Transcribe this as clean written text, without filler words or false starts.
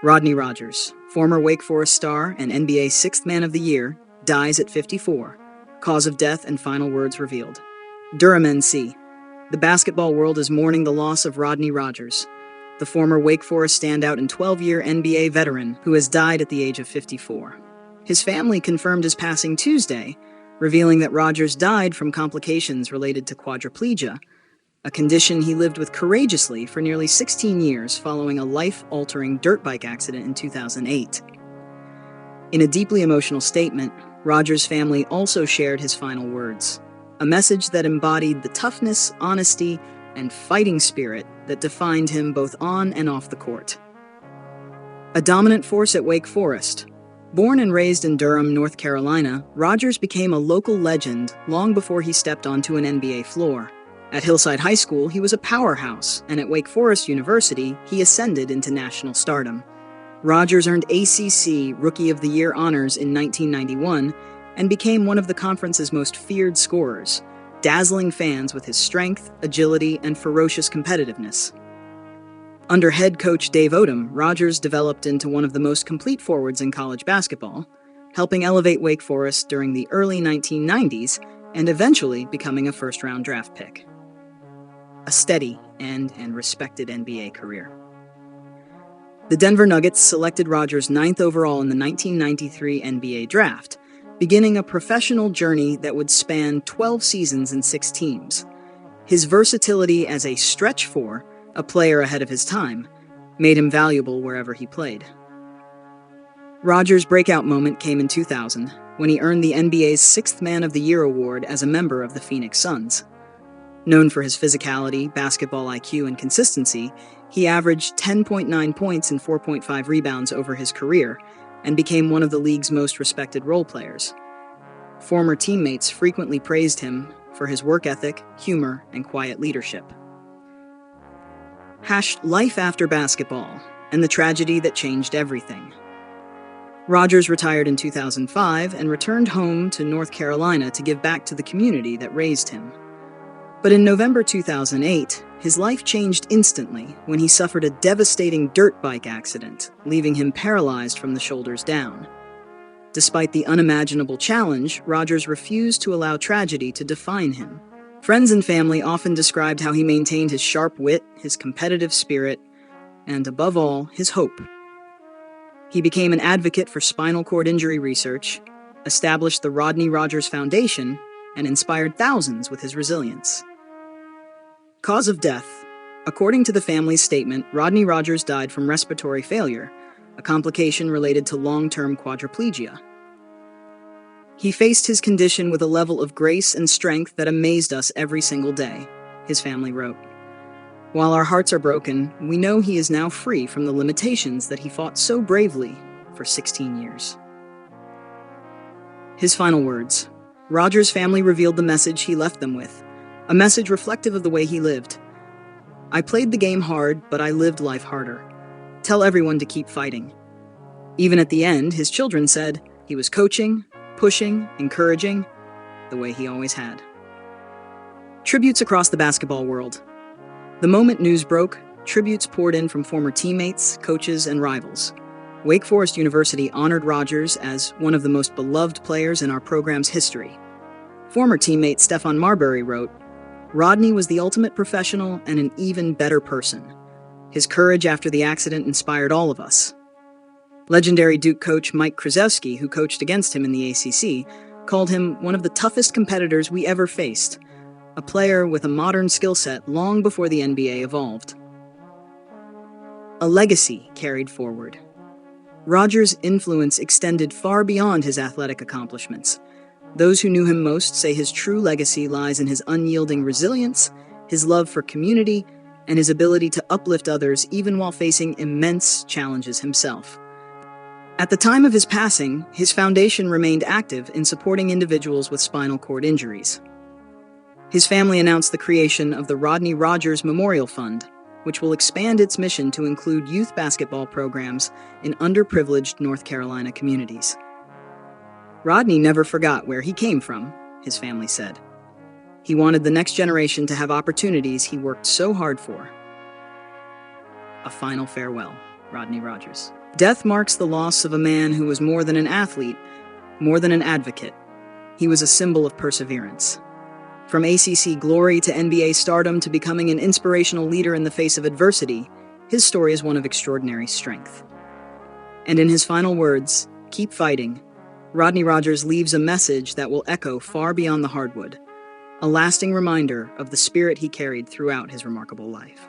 Rodney Rogers, former Wake Forest star and NBA Sixth Man of the Year, dies at 54. Cause of death and final words revealed. Durham, NC. The basketball world is mourning the loss of Rodney Rogers, the former Wake Forest standout and 12-year NBA veteran who has died at the age of 54. His family confirmed his passing Tuesday, revealing that Rogers died from complications related to quadriplegia, a condition he lived with courageously for nearly 16 years following a life-altering dirt bike accident in 2008. In a deeply emotional statement, Rogers' family also shared his final words, a message that embodied the toughness, honesty, and fighting spirit that defined him both on and off the court. A dominant force at Wake Forest, born and raised in Durham, North Carolina, Rogers became a local legend long before he stepped onto an NBA floor. At Hillside High School, he was a powerhouse, and at Wake Forest University, he ascended into national stardom. Rogers earned ACC Rookie of the Year honors in 1991 and became one of the conference's most feared scorers, dazzling fans with his strength, agility, and ferocious competitiveness. Under head coach Dave Odom, Rogers developed into one of the most complete forwards in college basketball, helping elevate Wake Forest during the early 1990s and eventually becoming a first-round draft pick. A steady and respected NBA career. The Denver Nuggets selected Rogers 9th overall in the 1993 NBA draft, beginning a professional journey that would span 12 seasons and 6 teams. His versatility as a stretch four, a player ahead of his time, made him valuable wherever he played. Rogers' breakout moment came in 2000, when he earned the NBA's Sixth Man of the Year award as a member of the Phoenix Suns. Known for his physicality, basketball IQ, and consistency, he averaged 10.9 points and 4.5 rebounds over his career and became one of the league's most respected role players. Former teammates frequently praised him for his work ethic, humor, and quiet leadership. Life after basketball and the tragedy that changed everything. Rogers retired in 2005 and returned home to North Carolina to give back to the community that raised him. But in November 2008, his life changed instantly when he suffered a devastating dirt bike accident, leaving him paralyzed from the shoulders down. Despite the unimaginable challenge, Rogers refused to allow tragedy to define him. Friends and family often described how he maintained his sharp wit, his competitive spirit, and above all, his hope. He became an advocate for spinal cord injury research, established the Rodney Rogers Foundation, and inspired thousands with his resilience. Cause of death. According to the family's statement, Rodney Rogers died from respiratory failure, a complication related to long-term quadriplegia. He faced his condition with a level of grace and strength that amazed us every single day, his family wrote. While our hearts are broken, we know he is now free from the limitations that he fought so bravely for 16 years. His final words. Rogers' family revealed the message he left them with, a message reflective of the way he lived. I played the game hard, but I lived life harder. Tell everyone to keep fighting. Even at the end, his children said he was coaching, pushing, encouraging, the way he always had. Tributes across the basketball world. The moment news broke, tributes poured in from former teammates, coaches, and rivals. Wake Forest University honored Rogers as one of the most beloved players in our program's history. Former teammate Stephon Marbury wrote, Rodney was the ultimate professional and an even better person. His courage after the accident inspired all of us. Legendary Duke coach Mike Krzyzewski, who coached against him in the ACC, called him one of the toughest competitors we ever faced, a player with a modern skill set long before the NBA evolved. A legacy carried forward. Rogers' influence extended far beyond his athletic accomplishments. Those who knew him most say his true legacy lies in his unyielding resilience, his love for community, and his ability to uplift others even while facing immense challenges himself. At the time of his passing, his foundation remained active in supporting individuals with spinal cord injuries. His family announced the creation of the Rodney Rogers Memorial Fund, which will expand its mission to include youth basketball programs in underprivileged North Carolina communities. Rodney never forgot where he came from, his family said. He wanted the next generation to have opportunities he worked so hard for. A final farewell. Rodney Rogers. Death marks the loss of a man who was more than an athlete, more than an advocate. He was a symbol of perseverance. From ACC glory to NBA stardom to becoming an inspirational leader in the face of adversity, his story is one of extraordinary strength. And in his final words, "Keep fighting," Rodney Rogers leaves a message that will echo far beyond the hardwood, a lasting reminder of the spirit he carried throughout his remarkable life.